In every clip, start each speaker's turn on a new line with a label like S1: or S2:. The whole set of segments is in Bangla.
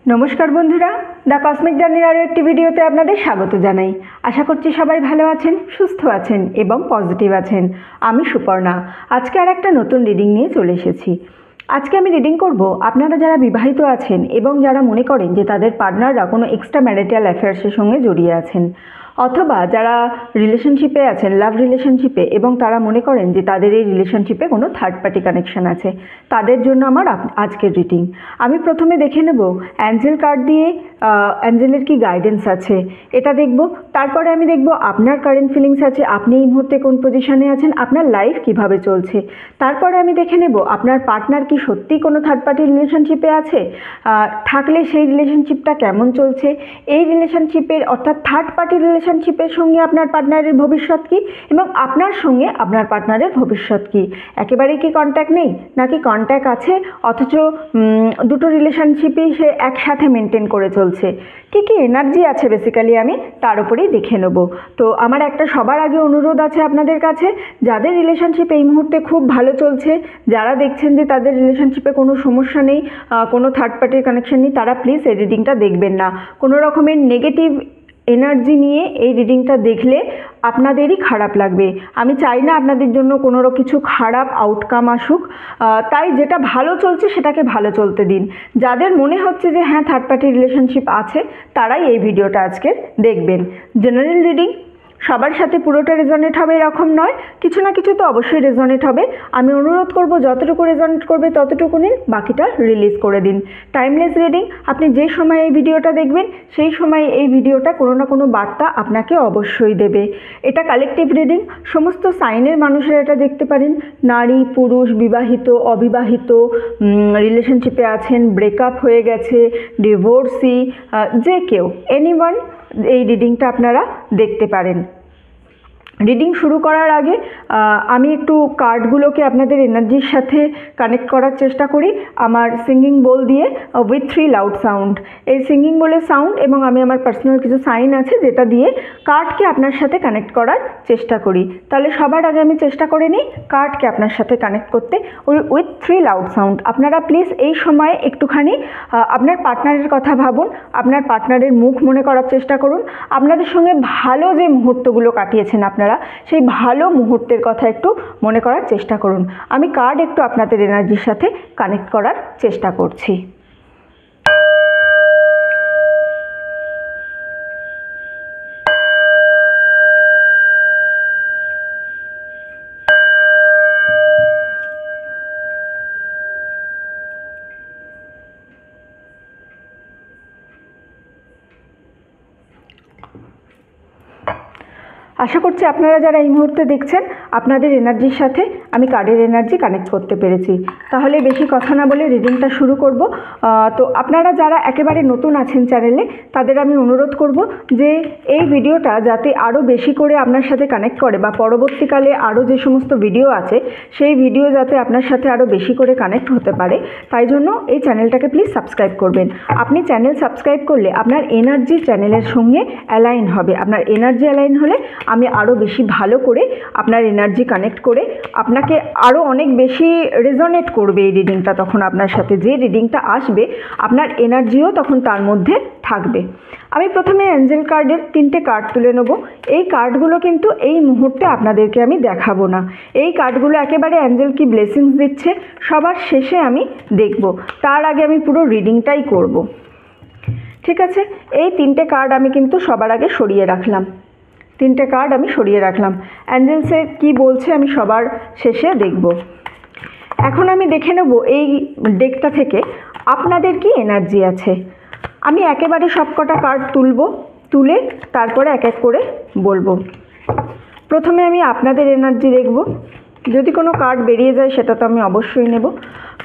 S1: नमस्कार बंधुरा द कस्मिक जार्निर आरो एकटी भिडियोते आपनादेर स्वागत जानाई। आशा करछि सबाई भालो आछेन, सुस्थ आछेन एबं पजिटिव आछेन। आमि सुपर्णा आजके आरेकटा नतुन रिडिंग निये चले एसेछि। आज के आमि रिडिंग करब आपनारा जारा विवाहित आछेन एबं जारा मने करेन जे तादेर पार्टनाररा कोनो एक्सट्रा मैरिटाल अफेयार्सेर संगे जड़िये आछेन अथवा जारा रिलेशनशिपे आछेन लाभ रिलेशनशिपे एबं तारा मने करेन जे तादेर एई रिलेशनशिपे कोनो थार्ड पार्टी कानेक्शन आछे तादेर जोन्नो आमार आजकेर रिडिंग। आमि प्रथमे देखे नेब एंजेल कार्ड दिए एंजेलेर की गाइडेंस आछे एटा देखबो, तारपरे आमि देखबो आपनार कारेंट फिलिंग्स आछे, आपनि एई मुहूर्ते कोन पजिशने आछेन, आपनार लाइफ किभाबे चलछे। तारपरे आमि देखे नेब आपनार पार्टनार कि सत्यि कोनो थार्ड पार्टी रिलेशनशिपे आछे, थाकले सेई रिलेशनशिपटा केमन चलछे, एई रिलेशनशिपेर अर्थात थार्ड पार्टी रिलेशनशिपेर संगे आपनार पार्टनारेर भविष्यৎ कि एबं आपनार संगे आपनार पार्टनारेर भविष्यৎ कि, एकेबारेई कि कन्टैक्ट नेই नाकि कन्टैक्ट आछे अथच दुटो रिलेशनशिपই से एकसाथे मेनटेन करे चलছে, कि कि एनार्जी आछे बेसिक्যালি आमि तार उपरेই देखे नेब। तो आमार एकटा सबार आगे अनुरोध आछे आपनादेर काछे जादेर रिलेशनशिप এই मुहूर्ते खूब भालो चलছে, যারা দেখছেন যে তাদের রিলেশনশিপে কোনো সমস্যা নেই, কোনো থার্ড পার্টির কানেকশন নেই, তারা প্লিজ এই রিডিংটা দেখবেন না। কোনো রকমের নেগেটিভ एनार्जी নিয়ে এই রিডিংটা দেখলে আপনাদেরই খারাপ লাগবে। আমি চাই না আপনাদের জন্য কোনো কিছু খারাপ আউটকাম আসুক, তাই যেটা ভালো চলছে সেটাকে ভালো চলতে দিন। যাদের মনে হচ্ছে যে হ্যাঁ থার্ড পার্টি রিলেশনশিপ আছে তারাই এই ভিডিওটা আজকে দেখবেন। জেনারেল রিডিং সবার সাথে পুরোটা রেজনেট হবে এরকম নয়, কিছু না কিছু তো অবশ্যই রেজনেট হবে। আমি অনুরোধ করব যতটুকু রেজনেট করবে ততটুকু নিন, বাকিটা রিলিজ করে দিন। টাইমলেস রিডিং, আপনি যে সময় এই ভিডিওটা দেখবেন সেই সময় এই ভিডিওটা কোনো না কোনো বার্তা আপনাকে অবশ্যই দেবে। এটা কালেকটিভ রিডিং, সমস্ত সাইনের মানুষেরা এটা দেখতে পারেন, নারী পুরুষ, বিবাহিত অবিবাহিত, রিলেশনশিপে আছেন, ব্রেকআপ হয়ে গেছে, ডিভোর্সি, যে কেউ এনিওয়ান এই রিডিংটা আপনারা দেখতে পারেন। রিডিং শুরু করার আগে আমি একটু কার্ডগুলোকে আপনাদের এনার্জির সাথে কানেক্ট করার চেষ্টা করি আমার সিঙ্গিং বোল দিয়ে উইথ 3 লাউড সাউন্ড। এই সিঙ্গিং বোলের সাউন্ড এবং আমি আমার পার্সোনাল কিছু সাইন আছে যেটা দিয়ে কার্ডকে আপনার সাথে কানেক্ট করার চেষ্টা করি। তাহলে সবার আগে আমি চেষ্টা করে নিই কার্ডকে আপনার সাথে কানেক্ট করতে উইথ 3 লাউড সাউন্ড। আপনারা প্লিজ এই সময়ে একটুখানি আপনার পার্টনারের কথা ভাবুন, আপনার পার্টনারের মুখ মনে করার চেষ্টা করুন, আপনাদের সঙ্গে ভালো যে মুহূর্তগুলো কাটিয়েছেন আপনারা সেই ভালো মুহূর্তের কথা একটু মনে করার চেষ্টা করুন। আমি কার্ড একটু আপনাদের এনার্জির সাথে কানেক্ট করার চেষ্টা করছি। আশা করছি আপনারা যারা এই মুহূর্তে দেখছেন আপনাদের এনার্জির সাথে আমি কার্ডের এনার্জি কানেক্ট করতে পেরেছি। তাহলে বেশি কথা না বলে রিডিংটা শুরু করব। তো আপনারা যারা একেবারে নতুন আছেন চ্যানেলে তাদের আমি অনুরোধ করব যে এই ভিডিওটা যাতে আরও বেশি করে আপনার সাথে কানেক্ট করে বা পরবর্তীকালে আরও যে সমস্ত ভিডিও আছে সেই ভিডিও যাতে আপনার সাথে আরও বেশি করে কানেক্ট হতে পারে তাই জন্য এই চ্যানেলটাকে প্লিজ সাবস্ক্রাইব করবেন। আপনি চ্যানেল সাবস্ক্রাইব করলে আপনার এনার্জি চ্যানেলের সঙ্গে অ্যালাইন হবে, আপনার এনার্জি অ্যালাইন হলে আমি আরও বেশি ভালো করে আপনার এনার্জি কানেক্ট করে আপনাকে আরও অনেক বেশি রেজনেট করবে এই রিডিংটা। তখন আপনার সাথে যে রিডিংটা আসবে আপনার এনার্জিও তখন তার মধ্যে থাকবে। আমি প্রথমে অ্যাঞ্জেল কার্ডের 3টে কার্ড তুলে নেব। এই কার্ডগুলো কিন্তু এই মুহূর্তে আপনাদেরকে আমি দেখাবো না, এই কার্ডগুলো একেবারে অ্যাঞ্জেল কি ব্লেসিংস দিচ্ছে সবার শেষে আমি দেখব, তার আগে আমি পুরো রিডিংটাই করব। ঠিক আছে, এই 3টে কার্ড আমি কিন্তু সবার আগে সরিয়ে রাখলাম, 3টে কার্ড আমি সরিয়ে রাখলাম। অ্যাঞ্জেলসে কি বলছে আমি সবার শেষে দেখব। এখন আমি দেখে নেব এই ডেকটা থেকে আপনাদের কি এনার্জি আছে। আমি একেবারে সবকটা কার্ড তুলে তারপরে এক এক করে বলবো। প্রথমে আমি আপনাদের এনার্জি দেখব, যদি কোনো কার্ড বেরিয়ে যায় সেটা তো আমি অবশ্যই নেব।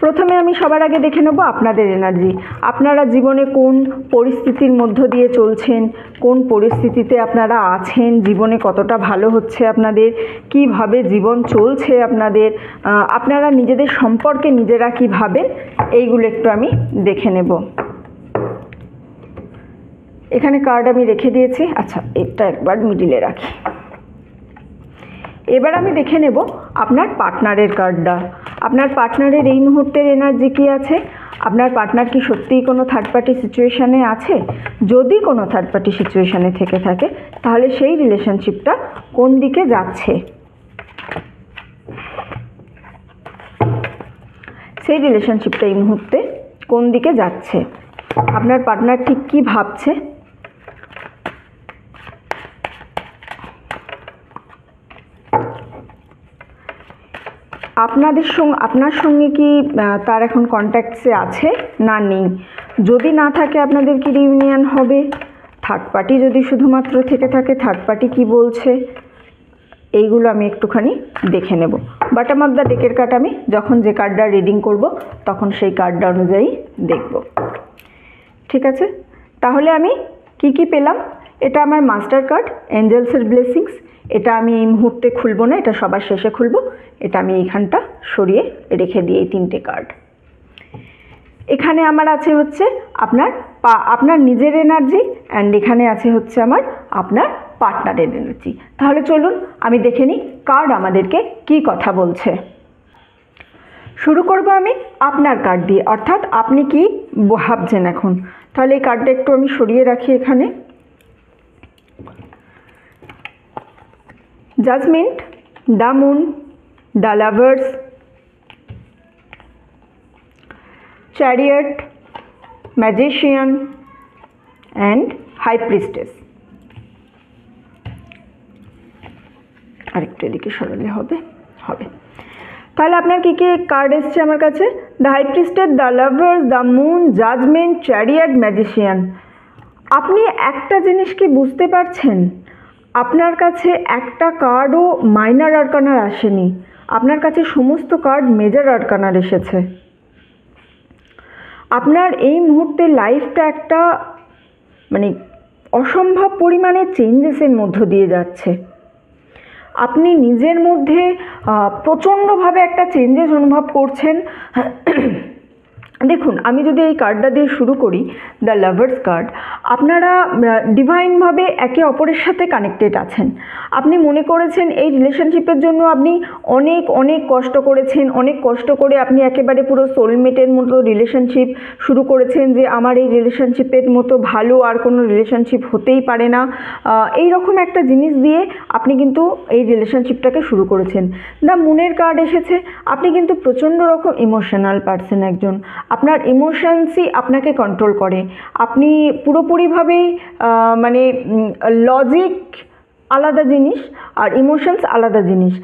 S1: প্রথমে আমি সবার আগে দেখে নেব আপনাদের এনার্জি। আপনারা জীবনে কোন পরিস্থিতির মধ্য দিয়ে চলছেন, কোন পরিস্থিতিতে আপনারা আছেন, জীবনে কতটা ভালো হচ্ছে আপনাদের, কিভাবে জীবন চলছে আপনাদের, আপনারা নিজেদের সম্পর্কে নিজেরা কী ভাবেন এইগুলো একটু আমি দেখে নেব। এখানে কার্ড আমি রেখে দিয়েছি, আচ্ছা এটা একবার মিডিলে রাখি। এবার আমি দেখে নেব আপনার পার্টনারের কার্ডটা। আপনার পার্টনারের এই মুহূর্তের এনার্জি কী আছে, আপনার পার্টনার কি সত্যিই কোনো থার্ড পার্টি সিচুয়েশানে আছে? যদি কোনো থার্ড পার্টি সিচুয়েশানে থেকে থাকে তাহলে সেই রিলেশনশিপটা কোন দিকে যাচ্ছে, সেই রিলেশনশিপটা এই মুহূর্তে কোন দিকে যাচ্ছে, আপনার পার্টনার ঠিক কী ভাবছে, আপনার সঙ্গে কি তার এখন কন্ট্যাক্টসে আছে না নেই? যদি না থাকে আপনাদের কি রিউনিয়ন হবে? থার্ড পার্টি যদি শুধুমাত্র থেকে থাকে থার্ড পার্টি কি বলছে, এইগুলো আমি একটুখানি দেখে নেব। বটম অফ দ্য ডেকের কার্ড আমি যখন যে কার্ডটা রিডিং করব তখন সেই কার্ডটা অনুযায়ী দেখব। ঠিক আছে, তাহলে আমি কি পেলাম? এটা আমার মাস্টার কার্ড, এঞ্জেলসের ব্লেসিংস। এটা আমি এই মুহূর্তে খুলব না, এটা সবার শেষে খুলব। এটা আমি এইখানটা সরিয়ে রেখে দিই, এই 3টে কার্ড। এখানে আমার আছে হচ্ছে আপনার নিজের এনার্জি, অ্যান্ড এখানে আছে হচ্ছে আপনার পার্টনারের এনার্জি। তাহলে চলুন আমি দেখে নিই কার্ড আমাদেরকে কি কথা বলছে। শুরু করব আমি আপনার কার্ড দিয়ে, অর্থাৎ আপনি কি ভাবছেন এখন। তাহলে এই কার্ডটা একটু আমি সরিয়ে রাখি এখানে। Judgement, the moon, the lovers, chariot, magician and high priestess. আরেকটু এদিকে সরালে হবে। তাহলে আপনার কি কার্ড এসছে আমার কাছে? The high priestess, the lovers, the moon, judgement, chariot, magician. আপনি একটা জিনিস কি বুঝতে পারছেন? আপনার কাছে একটা কার্ডও মাইনর আরকানার আসেনি, আপনার কাছে সমস্ত কার্ড মেজর আরকানার এসেছে। আপনার এই মুহূর্তে লাইফটা একটা অসম্ভব পরিমাণে চেঞ্জেসের মধ্য দিয়ে যাচ্ছে। আপনি নিজের মধ্যে প্রচণ্ডভাবে একটা চেঞ্জেস অনুভব করছেন। দেখুন, আমি যদি এই কার্ডটা দিয়ে শুরু করি, দ্য লাভার্স কার্ড, আপনারা ডিভাইনভাবে একে অপরের সাথে কানেক্টেড আছেন। আপনি মনে করেছেন এই রিলেশনশিপের জন্য আপনি অনেক কষ্ট করেছেন, অনেক কষ্ট করে আপনি একেবারে পুরো সোলমেটের মতো রিলেশনশিপ শুরু করেছেন, যে আমার এই রিলেশনশিপের মতো ভালো আর কোনো রিলেশনশিপ হতেই পারে না, এই রকম একটা জিনিস দিয়ে আপনি কিন্তু এই রিলেশনশিপটাকে শুরু করেছেন। দ্য মুনের কার্ড এসেছে, আপনি কিন্তু প্রচণ্ড রকম ইমোশনাল পারসন একজন। আপনার ইমোশনসই আপনাকে কন্ট্রোল করে। আপনি পুরোপুরিভাবেই লজিক আলাদা জিনিস আর ইমোশনস আলাদা জিনিস।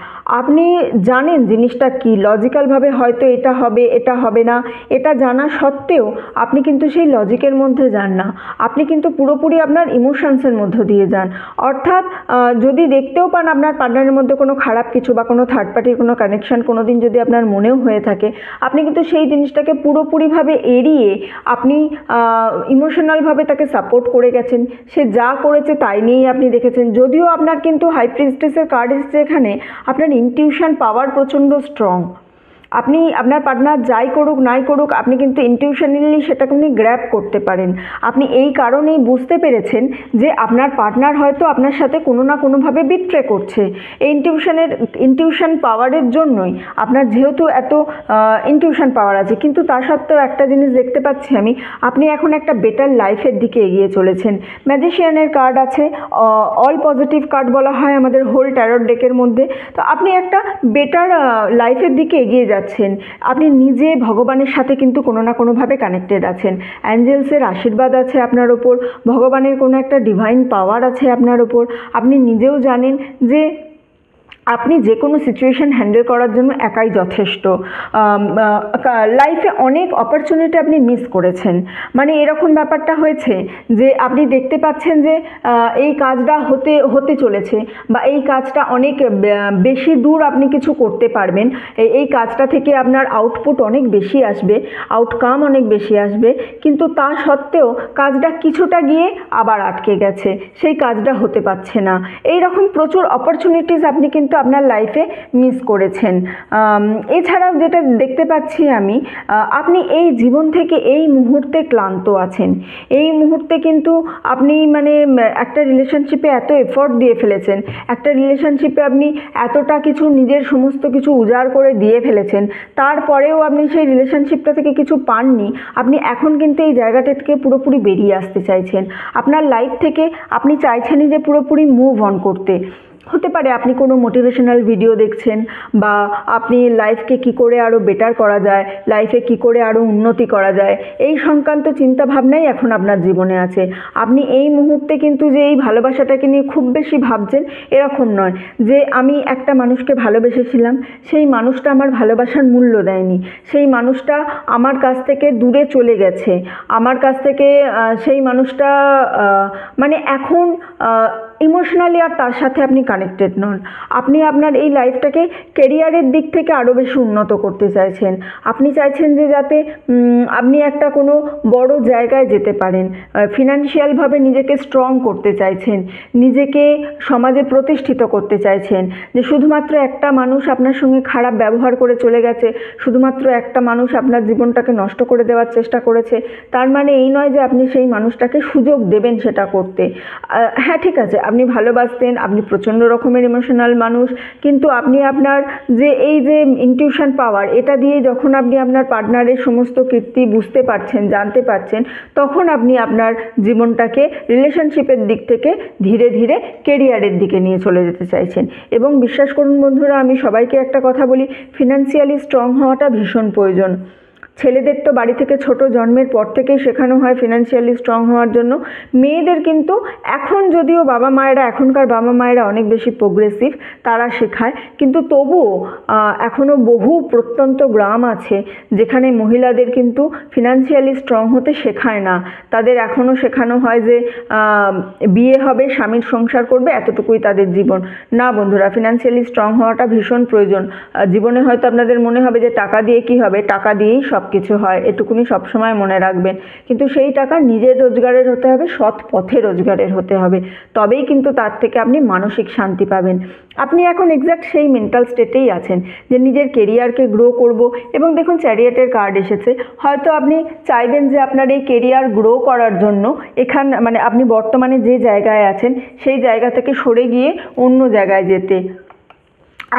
S1: আপনি জানেন জিনিসটা কি, লজিক্যালভাবে হয়তো এটা হবে না, এটা জানা সত্ত্বেও আপনি কিন্তু সেই লজিকের মধ্যে যান না, আপনি কিন্তু পুরোপুরি আপনার ইমোশনসের মধ্য দিয়ে যান। অর্থাৎ যদি দেখতেও পান আপনার পার্টনারের মধ্যে কোনো খারাপ কিছু বা কোনো থার্ড পার্টির কোনো কানেকশন কোনো দিন যদি আপনার মনেও হয়ে থাকে, আপনি কিন্তু সেই জিনিসটাকে পুরোপুরিভাবে এড়িয়ে আপনি ইমোশনালভাবে তাকে সাপোর্ট করে গেছেন। সে যা করেছে তাই নিয়েই আপনি দেখেছেন। যদিও আপনার কিন্তু হাই প্রিস্টেসের কার্ড এসেছে এখানে, আপনার ইনটিউশন পাওয়ার প্রচণ্ড স্ট্রং। আপনার পার্টনার যাই করুক নাই করুক, আপনি কিন্তু ইনটিউশনালি সেটাকে উনি গ্র্যাব করতে পারেন। আপনি এই কারণেই বুঝতে পেরেছেন যে আপনার পার্টনার হয়তো আপনার সাথে কোনো না কোনোভাবে বিট্রে করছে। এই ইনটিউশন পাওয়ারের জন্যই আপনার যেহেতু এত ইনটিউশন পাওয়ার আছে, কিন্তু তা সত্ত্বেও একটা জিনিস দেখতে পাচ্ছি আমি, আপনি এখন একটা বেটার লাইফের দিকে এগিয়ে চলেছেন। ম্যাজিশিয়ানের কার্ড আছে, অল পজিটিভ কার্ড বলা হয় আমাদের হোল ট্যারট ডেকের মধ্যে। তো আপনি একটা বেটার লাইফের দিকে এগিয়ে যাচ্ছেন। আপনি নিজে ভগবানের সাথে কিন্তু কোনো না কোনোভাবে কানেক্টেড আছেন। অ্যাঞ্জেলসের আশীর্বাদ আছে আপনার ওপর, ভগবানের কোনো একটা ডিভাইন পাওয়ার আছে আপনার ওপর। আপনি নিজেও জানেন যে আপনি যে কোনো সিচুয়েশান হ্যান্ডেল করার জন্য একাই যথেষ্ট। লাইফে অনেক অপরচুনিটি আপনি মিস করেছেন। এরকম ব্যাপারটা হয়েছে যে আপনি দেখতে পাচ্ছেন যে এই কাজটা হতে চলেছে বা এই কাজটা অনেক বেশি দূর আপনি কিছু করতে পারবেন, এই কাজটা থেকে আপনার আউটপুট অনেক বেশি আসবে, আউটকাম অনেক বেশি আসবে, কিন্তু তা সত্ত্বেও কাজটা কিছুটা গিয়ে আবার আটকে গেছে, সেই কাজটা হতে পারছে না। এই রকম প্রচুর অপরচুনিটিস আপনি কিন্তু কিন্তু আপনার লাইফে মিস করেছেন। এছাড়াও যেটা দেখতে পাচ্ছি আমি, আপনি এই জীবন থেকে এই মুহূর্তে ক্লান্ত আছেন। এই মুহূর্তে কিন্তু আপনি মানে একটা রিলেশনশিপে এত এফোর্ট দিয়ে ফেলেছেন, একটা রিলেশনশিপে আপনি এতটা কিছু নিজের সমস্ত কিছু উজাড় করে দিয়ে ফেলেছেন, তারপরেও আপনি সেই রিলেশনশিপটা থেকে কিছু পাননি। আপনি এখন কিন্তু এই জায়গাটা থেকে পুরোপুরি বেরিয়ে আসতে চাইছেন। আপনার লাইফ থেকে আপনি চাইছেনই যে পুরোপুরি মুভ অন করতে। হতে পারে আপনি কোনো মোটিভেশনাল ভিডিও দেখছেন, বা আপনি লাইফকে কি করে আরও বেটার করা যায়, লাইফে কি করে আরও উন্নতি করা যায়, এই সংক্রান্ত চিন্তাভাবনাই এখন আপনার জীবনে আছে। আপনি এই মুহূর্তে কিন্তু যে এই ভালোবাসাটাকে নিয়ে খুব বেশি ভাবছেন এরকম নয়, যে আমি একটা মানুষকে ভালোবেসেছিলাম, সেই মানুষটা আমার ভালোবাসার মূল্য দেয়নি, সেই মানুষটা আমার কাছ থেকে দূরে চলে গেছে, আমার কাছ থেকে সেই মানুষটা মানে এখন ইমোশনালি আর তার সাথে আপনি কানেক্টেড নন। আপনি আপনার এই লাইফটাকে কেরিয়ারের দিক থেকে আরও বেশি উন্নত করতে চাইছেন। আপনি চাইছেন যে যাতে আপনি একটা কোনো বড় জায়গায় যেতে পারেন, ফিনান্সিয়ালভাবে নিজেকে স্ট্রং করতে চাইছেন, নিজেকে সমাজে প্রতিষ্ঠিত করতে চাইছেন। যে শুধুমাত্র একটা মানুষ আপনার সঙ্গে খারাপ ব্যবহার করে চলে গেছে, শুধুমাত্র একটা মানুষ আপনার জীবনটাকে নষ্ট করে দেওয়ার চেষ্টা করেছে, তার মানে এই নয় যে আপনি সেই মানুষটাকে সুযোগ দেবেন সেটা করতে। হ্যাঁ, ঠিক আছে, আপনি ভালোবাসতেন, আপনি প্রচণ্ড রকমের ইমোশনাল মানুষ, কিন্তু আপনি আপনার যে এই যে ইনটিউশন পাওয়ার, এটা দিয়ে যখন আপনি আপনার পার্টনারের সমস্ত কীর্তি বুঝতে পারছেন, জানতে পারছেন, তখন আপনি আপনার জীবনটাকে রিলেশনশিপের দিক থেকে ধীরে ধীরে কেরিয়ারের দিকে নিয়ে চলে যেতে চাইছেন। এবং বিশ্বাস করুন বন্ধুরা, আমি সবাইকে একটা কথা বলি, ফিনান্সিয়ালি স্ট্রং হওয়াটা ভীষণ প্রয়োজন। ছেলেদের তো বাড়ি থেকে ছোট জন্মের পর থেকেই শেখানো হয় ফিনান্সিয়ালি স্ট্রং হওয়ার জন্য। মেয়েদের কিন্তু এখন যদিও এখনকার বাবা মায়েরা অনেক বেশি প্রোগ্রেসিভ, তারা শেখায়, কিন্তু তবুও এখনও বহু প্রত্যন্ত গ্রাম আছে যেখানে মহিলাদের কিন্তু ফিনান্সিয়ালি স্ট্রং হতে শেখায় না। তাদের এখনও শেখানো হয় যে বিয়ে হবে, স্বামীর সংসার করবে, এতটুকুই তাদের জীবন। না বন্ধুরা, ফিনান্সিয়ালি স্ট্রং হওয়াটা ভীষণ প্রয়োজন। জীবনে হয়তো আপনাদের মনে হবে যে টাকা দিয়ে কি হবে, টাকা দিয়েই সব কিছু হয়, এটুকুনি সবসময় মনে রাখবেন। কিন্তু সেই টাকা নিজের রোজগারের হতে হবে, সৎ পথে রোজগারের হতে হবে, তবেই কিন্তু তার থেকে আপনি মানসিক শান্তি পাবেন। আপনি এখন এক্স্যাক্ট সেই মেন্টাল স্টেটেই আছেন যে নিজের কেরিয়ারকে গ্রো করব। এবং দেখুন, চ্যারিয়েটের কার্ড এসেছে। হয়তো আপনি চাইবেন যে আপনার এই কেরিয়ার গ্রো করার জন্য মানে আপনি বর্তমানে যে জায়গায় আছেন সেই জায়গা থেকে সরে গিয়ে অন্য জায়গায় যেতে।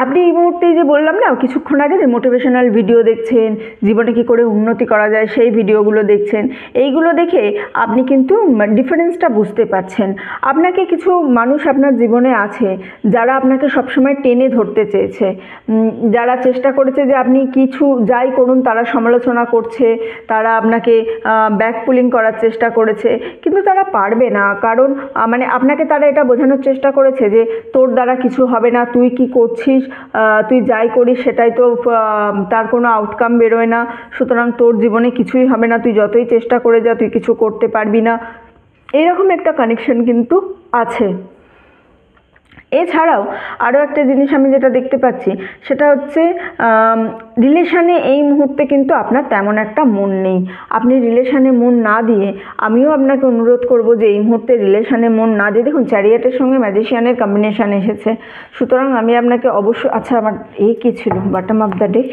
S1: আপনি এই মুহূর্তেই যে বললাম না কিছুক্ষণ আগে, যে মোটিভেশনাল ভিডিও দেখছেন, জীবনে কী করে উন্নতি করা যায় সেই ভিডিওগুলো দেখছেন, এইগুলো দেখে আপনি কিন্তু ডিফারেন্সটা বুঝতে পারছেন। আপনাকে কিছু মানুষ আপনার জীবনে আছে যারা আপনাকে সবসময় টেনে ধরতে চেয়েছে, যারা চেষ্টা করেছে যে আপনি কিছু যাই করুন তারা সমালোচনা করছে, তারা আপনাকে ব্যাক পুলিং করার চেষ্টা করেছে, কিন্তু তারা পারবে না। কারণ মানে আপনাকে তারা এটা বোঝানোর চেষ্টা করেছে যে তোর দ্বারা কিছু হবে না, তুই কি করছিস, তুই যাই করিস সেটাই তো তার কোনো আউটকাম বেরোয় না, সুতরাং তোর জীবনে কিছুই হবে না, তুই যতই চেষ্টা করে যা তুই কিছু করতে পারবি না। এরকম একটা কানেকশন কিন্তু আছে। এছাড়াও আরও একটা জিনিস আমি যেটা দেখতে পাচ্ছি সেটা হচ্ছে রিলেশানে এই মুহূর্তে কিন্তু আপনার তেমন একটা মন নেই। আপনি রিলেশানে মন না দিয়ে, আমিও আপনাকে অনুরোধ করব যে এই মুহূর্তে রিলেশানে মন না দিয়ে, দেখুন চ্যারিয়েটের সঙ্গে ম্যাজিশিয়ানের কম্বিনেশান এসেছে, সুতরাং আমি আপনাকে অবশ্যই, আচ্ছা আমার এই কী ছিল, bottom of the deck,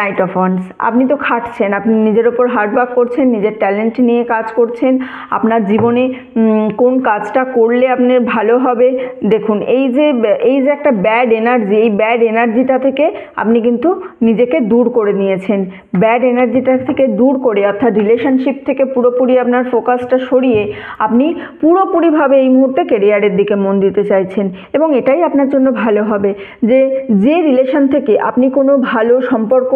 S1: night of wands. আপনি তো খাটছেন, আপনি নিজের ওপর হার্ডওয়ার্ক করছেন, নিজের ট্যালেন্ট নিয়ে কাজ করছেন, আপনার জীবনে কোন কাজটা করলে আপনার ভালো হবে। দেখুন, এই যে একটা ব্যাড এনার্জি, এই ব্যাড এনার্জিটা থেকে আপনি কিন্তু নিজেকে দূর করে নিয়েছেন। ব্যাড এনার্জিটা থেকে দূর করে, অর্থাৎ রিলেশনশিপ থেকে পুরোপুরি আপনার ফোকাসটা সরিয়ে আপনি পুরোপুরিভাবে এই মুহূর্তে কেরিয়ারের দিকে মন দিতে চাইছেন। এবং এটাই আপনার জন্য ভালো হবে যে রিলেশন থেকে আপনি কোনো ভালো সম্পর্ক,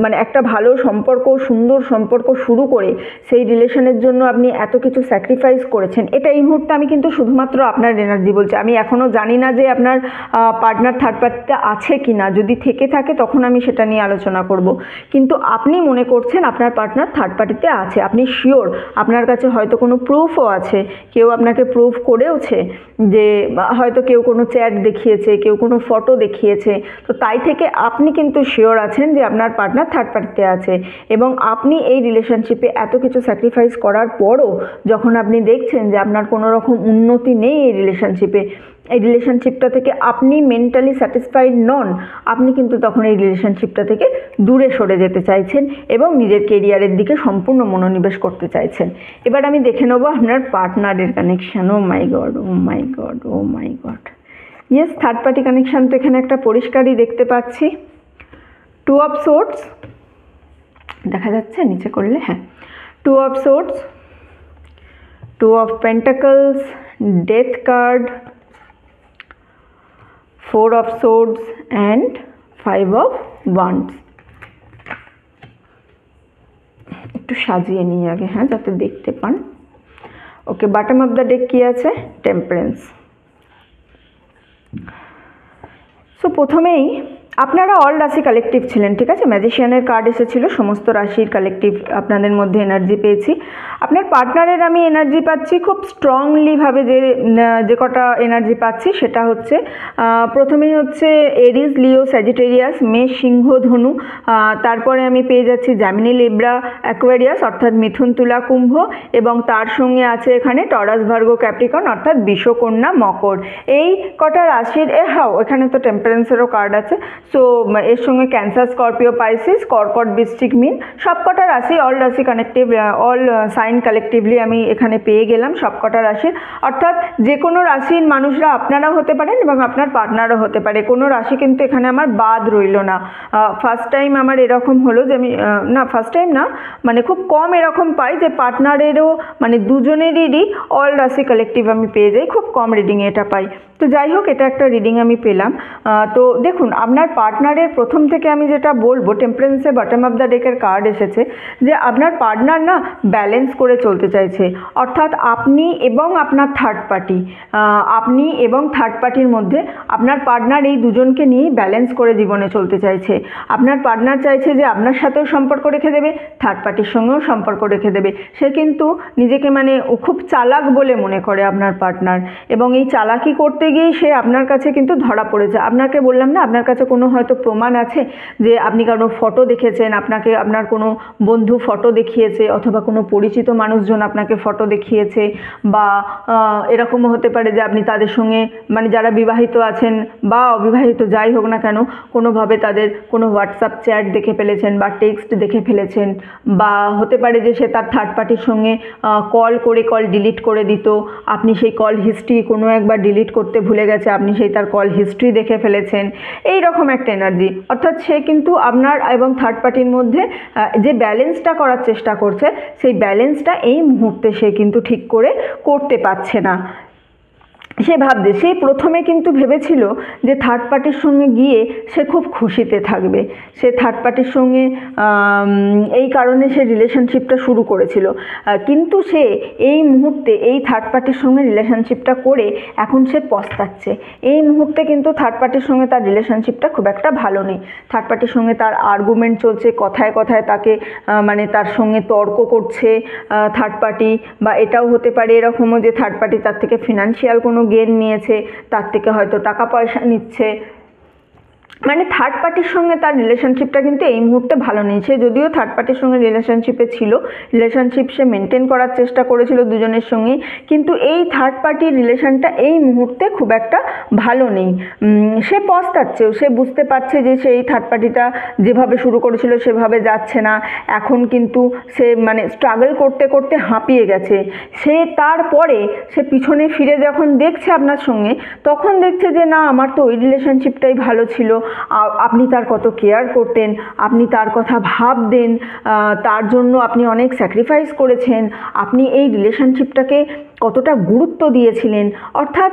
S1: মানে একটা ভালো সম্পর্ক, সুন্দর সম্পর্ক শুরু করে সেই রিলেশনের জন্য আপনি এত কিছু স্যাক্রিফাইস করেছেন, এটা এই মুহূর্তে আমি কিন্তু শুধুমাত্র আপনার এনার্জি বলছি। আমি এখনও জানি না যে আপনার পার্টনার থার্ড পার্টিতে আছে কি না, যদি থেকে থাকে তখন আমি সেটা নিয়ে আলোচনা করব। কিন্তু আপনি মনে করছেন আপনার পার্টনার থার্ড পার্টিতে আছে, আপনি শিওর, আপনার কাছে হয়তো কোনো প্রুফও আছে, কেউ আপনাকে প্রুফ করেওছে, যে হয়তো কেউ কোনো চ্যাট দেখিয়েছে, কেউ কোনো ফটো দেখিয়েছে, তো তাই থেকে আপনি কিন্তু শিওর আছেন পাচ্ছেন যে আপনার পার্টনার থার্ড পার্টিতে আছে, এবং আপনি এই রিলেশনশিপে এত কিছু স্যাক্রিফাইস করার পরও যখন আপনি দেখছেন যে আপনার কোনো রকম উন্নতি নেই এই রিলেশনশিপটা থেকে আপনি মেন্টালি স্যাটিসফাইড নন, আপনি কিন্তু তখন এই রিলেশনশিপটা থেকে দূরে সরে যেতে চাইছেন এবং নিজের কেরিয়ারের দিকে সম্পূর্ণ মনোনিবেশ করতে চাইছেন। এবার আমি দেখে নেবো আপনার পার্টনারের connection. Oh my God, oh my God, oh my God. Yes, third party connection তো এখানে একটা পরিষ্কারই দেখতে পাচ্ছি। 2 অফ সোর্ডস দেখা যাচ্ছে নিচে করলে, হ্যাঁ, 2 of swords, 2 of pentacles, death card, 4 of swords and 5 of wands। একটু সাজিয়ে নিই আগে, হ্যাঁ, যাতে দেখতে পান। ওকে, বটম অফ দ্য ডেক কি আছে? টেম্পারেন্স। সো প্রথমেই আপনারা অল রাশি কালেকটিভ ছিলেন, ঠিক আছে, ম্যাজিশিয়ানের কার্ড এসেছিল, সমস্ত রাশির কালেকটিভ আপনাদের মধ্যে এনার্জি পেয়েছি। আপনার পার্টনারের আমি এনার্জি পাচ্ছি খুব স্ট্রংলিভাবে, যে কটা এনার্জি পাচ্ছি সেটা হচ্ছে প্রথমেই হচ্ছে এরিস, লিও, স্যাজিটেরিয়াস, মেষ, সিংহ, ধনু, তারপরে আমি পেয়ে যাচ্ছি জেমিনি, লিব্রা, অ্যাকোয়ারিয়াস অর্থাৎ মিথুন, তুলা, কুম্ভ, এবং তার সঙ্গে আছে এখানে টরাস, ভার্গো, ক্যাপ্রিকর্ন অর্থাৎ বৃষ, কন্যা, মকর। এই কটা রাশির হ্যাঁ, এখানে তো টেম্পারেন্সেরও কার্ড আছে। সো এর সঙ্গে ক্যান্সার, স্করপিও, পাইসিস, কর্কট, বৃশ্চিক, মীন, সবকটা রাশি, অল রাশি কানেক্টিভ, অল সাইন কালেকটিভলি আমি এখানে পেয়ে গেলাম সবকটা রাশির। অর্থাৎ যে কোনো রাশির মানুষরা আপনারাও হতে পারেন এবং আপনার পার্টনারও হতে পারে, কোনো রাশি কিন্তু এখানে আমার বাদ রইল না। ফার্স্ট টাইম আমার এরকম হলো যে আমি ফার্স্ট টাইম না, মানে খুব কম এরকম পাই যে পার্টনারেরও মানে দুজনেরই অল রাশি কালেকটিভ আমি পেয়ে যাই, খুব কম রিডিংয়ে এটা পাই। তো যাই হোক, এটা একটা রিডিং আমি পেলাম। তো দেখুন, আপনার পার্টনারের প্রথম থেকে আমি যেটা বলবো, টেম্পারেন্সে বটম অফ দ্য ডেকের কার্ড এসেছে যে আপনার পার্টনার না ব্যালেন্স করে চলতে চাইছে, অর্থাৎ আপনি এবং আপনার থার্ড পার্টি, আপনি এবং থার্ড পার্টির মধ্যে আপনার পার্টনার এই দুজনকে নিয়েই ব্যালেন্স করে জীবনে চলতে চাইছে। আপনার পার্টনার চাইছে যে আপনার সাথেও সম্পর্ক রেখে দেবে, থার্ড পার্টির সঙ্গেও সম্পর্ক রেখে দেবে। সে কিন্তু নিজেকে মানে খুব চালাক বলে মনে করে আপনার পার্টনার, এবং এই চালাকি করতে গিয়েই সে আপনার কাছে কিন্তু ধরা পড়েছে। আপনাকে বললাম না, আপনার কাছে কোনো হয়তো প্রমাণ আছে যে আপনি কারো ফটো দেখেছেন, আপনাকে আপনার কোনো বন্ধু ফটো দেখিয়েছে, অথবা কোনো পরিচিত মানুষজন আপনাকে ফটো দেখিয়েছে, বা এরকমও হতে পারে যে আপনি তাদের সঙ্গে মানে যারা বিবাহিত আছেন বা অবিবাহিত যাই হোক না কেন, কোনোভাবে তাদের কোনো হোয়াটসঅ্যাপ চ্যাট দেখে ফেলেছেন বা টেক্সট দেখে ফেলেছেন, বা হতে পারে যে সে তার থার্ড পার্টির সঙ্গে কল করে কল ডিলিট করে দিত, আপনি সেই কল হিস্ট্রি কোনো একবার ডিলিট করতে ভুলে গেছে, আপনি সেই তার কল হিস্ট্রি দেখে ফেলেছেন, এই রকম একটা এনার্জি। অর্থাৎ সে কিন্তু আপনার এবং থার্ড পার্টির মধ্যে যে ব্যালেন্সটা করার চেষ্টা করছে, সেই ব্যালেন্সটা এই মুহূর্তে সে কিন্তু ঠিক করে করতে পারছে না। সে ভাবছে, সেই প্রথমে কিন্তু ভেবেছিল যে থার্ড পার্টির সঙ্গে গিয়ে সে খুব খুশিতে থাকবে, সে থার্ড পার্টির সঙ্গে এই কারণে সে রিলেশনশিপটা শুরু করেছিল, কিন্তু সে এই মুহূর্তে এই থার্ড পার্টির সঙ্গে রিলেশনশিপটা করে এখন সে পস্তাচ্ছে। এই মুহূর্তে কিন্তু থার্ড পার্টির সঙ্গে তার রিলেশনশিপটা খুব একটা ভালো নেই। থার্ড পার্টির সঙ্গে তার আর্গুমেন্ট চলছে, কথায় কথায় তাকে মানে তার সঙ্গে তর্ক করছে থার্ড পার্টি, বা এটাও হতে পারে এরকমও যে থার্ড পার্টি তার থেকে ফিনান্সিয়াল কোনো গেন নিয়েছে, তার থেকে হয়তো টাকা পয়সা নিচ্ছে, মানে থার্ড পার্টির সঙ্গে তার রিলেশনশিপটা কিন্তু এই মুহূর্তে ভালো নেই। সে যদিও থার্ড পার্টির সঙ্গে রিলেশনশিপে ছিল, রিলেশনশিপ সে মেনটেন করার চেষ্টা করেছিল দুজনের সঙ্গেই, কিন্তু এই থার্ড পার্টির রিলেশনটা এই মুহূর্তে খুব একটা ভালো নেই। সে পস্তাচ্ছেও, সে বুঝতে পারছে যে সে এই থার্ড পার্টিটা যেভাবে শুরু করেছিল সেভাবে যাচ্ছে না, এখন কিন্তু সে মানে স্ট্রাগল করতে করতে হাঁপিয়ে গেছে। সে তারপরে সে পিছনে ফিরে যখন দেখছে আপনার সঙ্গে, তখন দেখছে যে না, আমার তো ওই রিলেশনশিপটাই ভালো ছিল, আপনি তার কত কেয়ার করতেন, আপনি তার কথা ভাবতেন, তার জন্য আপনি অনেক স্যাক্রিফাইস করেছেন, আপনি এই রিলেশনশিপটাকে কতটা গুরুত্ব দিয়েছিলেন। অর্থাৎ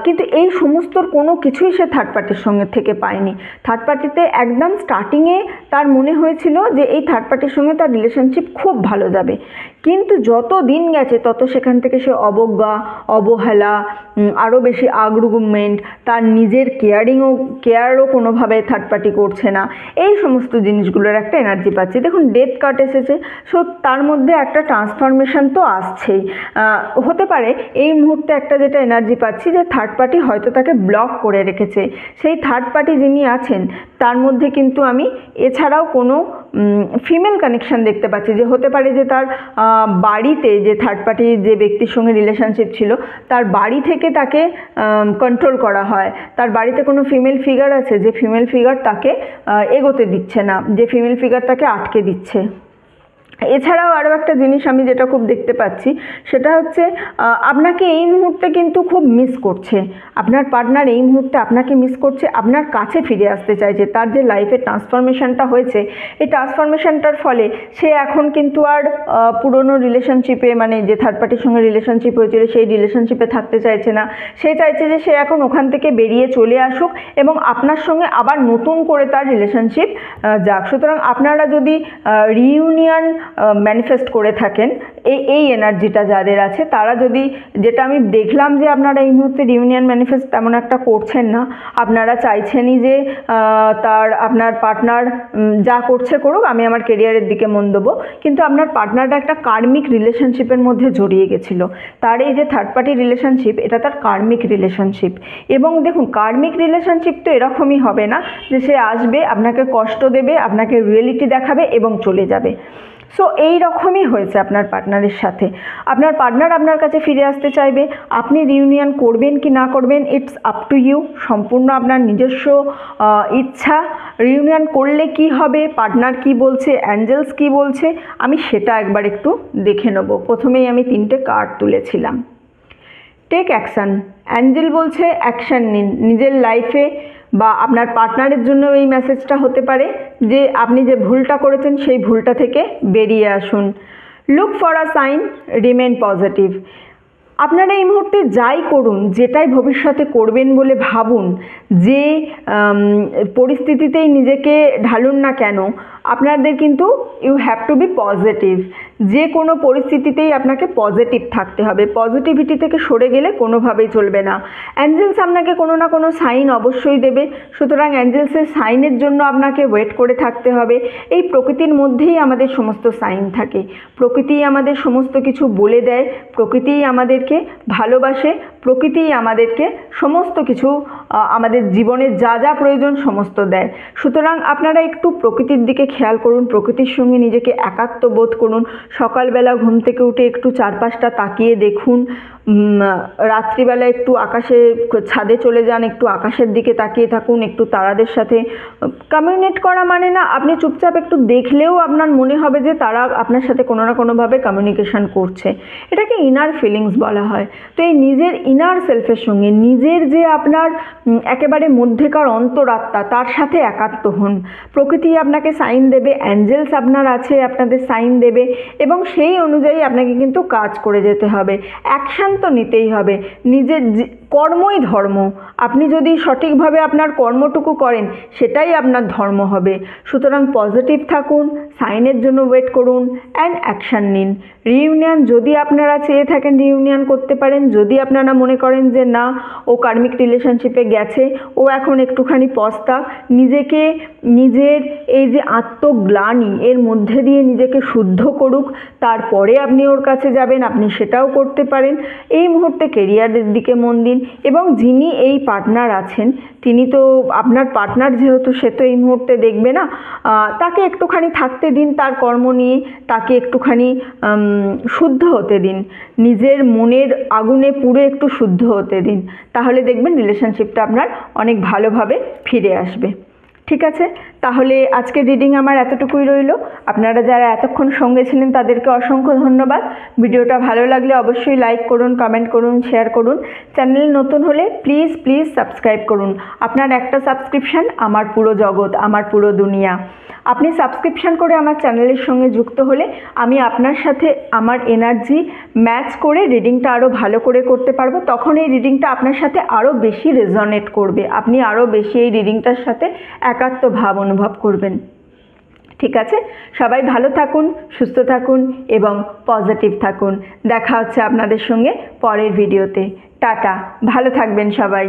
S1: কিন্তু এই সমস্তর কোনো কিছুই সে থার্ড পার্টির সঙ্গে থেকে পায়নি। থার্ড পার্টিতে একদম স্টার্টিংয়ে তার মনে হয়েছিল যে এই থার্ড পার্টির সঙ্গে তার রিলেশনশিপ খুব ভালো যাবে, কিন্তু যত দিন গেছে তত সেখান থেকে সে অবজ্ঞা, অবহেলা, আরও বেশি আর্গুমেন্ট, তার নিজের কেয়ারও কোনো কোনোভাবে থার্ড পার্টি করছে না, এই সমস্ত জিনিসগুলোর একটা এনার্জি পাচ্ছি। দেখুন ডেথ কার্ড এসেছে, সো তার মধ্যে একটা ট্রান্সফরমেশন তো আসছেই। হতে পারে এই মুহূর্তে একটা যেটা এনার্জি পাচ্ছি যে থার্ড পার্টি হয়তো তাকে ব্লক করে রেখেছে। সেই থার্ড পার্টি যিনি আছেন তার মধ্যে কিন্তু আমি এছাড়াও কোনো ফিমেল কানেকশান দেখতে পাচ্ছি, যে হতে পারে যে তার বাড়িতে যে থার্ড পার্টি যে ব্যক্তির সঙ্গে রিলেশনশিপ ছিল তার বাড়ি থেকে তাকে কন্ট্রোল করা হয়। তার বাড়িতে কোনো ফিমেল ফিগার আছে, যে ফিমেল ফিগার তাকে এগোতে দিচ্ছে না, যে ফিমেল ফিগার তাকে আটকে দিচ্ছে। এছাড়াও আরও একটা জিনিস আমি যেটা খুব দেখতে পাচ্ছি সেটা হচ্ছে আপনাকে এই মুহূর্তে কিন্তু খুব মিস করছে। আপনার পার্টনার এই মুহূর্তে আপনাকে মিস করছে, আপনার কাছে ফিরে আসতে চাইছে। তার যে লাইফে ট্রান্সফরমেশনটা হয়েছে, এই ট্রান্সফরমেশনটার ফলে সে এখন কিন্তু আর পুরনো রিলেশনশিপে, মানে যে থার্ড পার্টির সঙ্গে রিলেশনশিপ হয়েছিল সেই রিলেশনশিপে থাকতে চাইছে না। সে চাইছে যে সে এখন ওখান থেকে বেরিয়ে চলে আসুক এবং আপনার সঙ্গে আবার নতুন করে তার রিলেশনশিপ যাক। সুতরাং আপনারা যদি রিইউনিয়ন ম্যানিফেস্ট করে থাকেন, এই এনার্জিটা যাদের আছে তারা যদি, যেটা আমি দেখলাম যে আপনারা এই মুহূর্তে রিউনিয়ন ম্যানিফেস্ট তেমন একটা করছেন না, আপনারা চাইছেনই যে আপনার পার্টনার যা করছে করুক, আমি আমার কেরিয়ারের দিকে মন দেবো। কিন্তু আপনার পার্টনারটা একটা কার্মিক রিলেশনশিপের মধ্যে জড়িয়ে গেছিলো। তার এই যে থার্ড পার্টি রিলেশনশিপ, এটা তার কার্মিক রিলেশনশিপ। এবং দেখুন কার্মিক রিলেশনশিপ তো এরকমই হবে না যে সে আসবে, আপনাকে কষ্ট দেবে, আপনাকে রিয়েলিটি দেখাবে এবং চলে যাবে। সো এই রকমই হয়েছে আপনার পার্টনারের সাথে। আপনার পার্টনার আপনার কাছে ফিরে আসতে চাইবে, আপনি রিউনিয়ন করবেন কি না করবেন ইটস আপ টু ইউ, সম্পূর্ণ আপনার নিজস্ব ইচ্ছা। রিউনিয়ন করলে কি হবে, পার্টনার কি বলছে, অ্যাঞ্জেলস কি বলছে, আমি সেটা একবার একটু দেখে নেব। প্রথমেই আমি 3টে কার্ড তুলেছিলাম। টেক অ্যাকশান, অ্যাঞ্জেল বলছে অ্যাকশান নিন নিজের লাইফে, বা আপনার পার্টনারের জন্য এই মেসেজটা হতে পারে যে আপনি যে ভুলটা করেছেন সেই ভুলটা থেকে বেরিয়ে আসুন। Look for a sign, remain positive. আপনারা এই মুহূর্তে যাই করুন, যেটাই ভবিষ্যতে করবেন বলে ভাবুন, যে পরিস্থিতিতেই নিজেকে ঢালুন না কেন, আপনাদের কিন্তু you have to be positive. যে কোনো পরিস্থিতিতেই আপনাকে পজিটিভ থাকতে হবে। পজিটিভিটি থেকে সরে গেলে কোনোভাবেই চলবে না। অ্যাঞ্জেলস আপনাকে কোনো না কোনো সাইন অবশ্যই দেবে, সুতরাং অ্যাঞ্জেলসের সাইনের জন্য আপনাকে ওয়েট করে থাকতে হবে। এই প্রকৃতির মধ্যেই আমাদের সমস্ত সাইন থাকে, প্রকৃতিই আমাদের সমস্ত কিছু বলে দেয়, প্রকৃতিই আমাদেরকে ভালোবাসে, প্রকৃতিই আমাদেরকে সমস্ত কিছু আমাদের জীবনের যা যা প্রয়োজন সমস্ত দেয়। সুতরাং আপনারা একটু প্রকৃতির দিকে খেয়াল করুন, প্রকৃতির সঙ্গে নিজেকে একাত্ম বোধ করুন। সকালবেলা ঘুম থেকে উঠে একটু চারপাশটা তাকিয়ে দেখুন, রাত্রিবেলা একটু আকাশে ছাদে চলে যান, একটু আকাশের দিকে তাকিয়ে থাকুন, একটু তারাদের সাথে কমিউনিকেট করা মানে না আপনি চুপচাপ একটু দেখলেও আপনার মনে হবে যে তারা আপনার সাথে কোনো না কোনোভাবে কমিউনিকেশন করছে। এটাকে ইনার ফিলিংস বলা হয়। তো এই নিজের ইনার সেলফের সঙ্গে, নিজের যে আপনার একেবারে মধ্যেকার অন্তরাত্মা, তার সাথে একাত্ম হন। প্রকৃতি আপনাকে সাইন দেবে, অ্যাঞ্জেলস আপনার আছে, আপনাদের সাইন দেবে, এবং সেই অনুযায়ী আপনাকে কিন্তু কাজ করে যেতে হবে। অ্যাকশান তো নিতেই হবে। নিজের কর্মই ধর্ম। আপনি যদি সঠিকভাবে আপনার কর্মটুকু করেন সেটাই আপনার ধর্ম হবে। সুতরাং পজিটিভ থাকুন, সাইনের জন্য ওয়েট করুন অ্যান্ড অ্যাকশান নিন। রিইউনিয়ন যদি আপনারা চেয়ে থাকেন রিইউনিয়ন করতে পারেন। যদি আপনারা মনে করেন যে না ও কার্মিক রিলেশনশিপে গেছে, ও এখন একটুখানি পস্তাক, নিজেকে নিজের এই যে আত্মগ্লানি এর মধ্যে দিয়ে নিজেকে শুদ্ধ করুক, তারপরে আপনি ওর কাছে যাবেন, আপনি সেটাও করতে পারেন। এই মুহূর্তে কেরিয়ারের দিকে মন দিন। এবং যিনি এই পার্টনার আছেন তিনি তো আপনার পার্টনার, যেহেতু সে তো এই মুহূর্তে দেখবে না, তাকে একটুখানি থাকতে দিন তার কর্ম নিয়ে, তাকে একটুখানি শুদ্ধ হতে দিন, নিজের মনের আগুনে পুড়ে একটু শুদ্ধ হতে দিন, তাহলে দেখবেন রিলেশনশিপটা আপনার অনেক ভালোভাবে ফিরে আসবে। ঠিক আছে, তাহলে আজকের রিডিং আমার এতটুকুই রইল। আপনারা যারা এতক্ষণ সঙ্গে ছিলেন তাদেরকে অসংখ্য ধন্যবাদ। ভিডিওটা ভালো লাগলে অবশ্যই লাইক করুন, কমেন্ট করুন, শেয়ার করুন। চ্যানেল নতুন হলে প্লিজ প্লিজ সাবস্ক্রাইব করুন। আপনার একটা সাবস্ক্রিপশান আমার পুরো জগৎ, আমার পুরো দুনিয়া। আপনি সাবস্ক্রিপশান করে আমার চ্যানেলের সঙ্গে যুক্ত হলে আমি আপনার সাথে আমার এনার্জি ম্যাচ করে রিডিংটা আরও ভালো করে করতে পারবো। তখন এই রিডিংটা আপনার সাথে আরও বেশি রেজনেট করবে, আপনি আরও বেশি এই রিডিংটার সাথে একাত্ম ভাব অনুভব করবেন। ঠিক আছে, সবাই ভালো থাকুন, সুস্থ থাকুন এবং পজিটিভ থাকুন। দেখা হচ্ছে আপনাদের সঙ্গে পরের ভিডিওতে। টাটা, ভালো থাকবেন সবাই।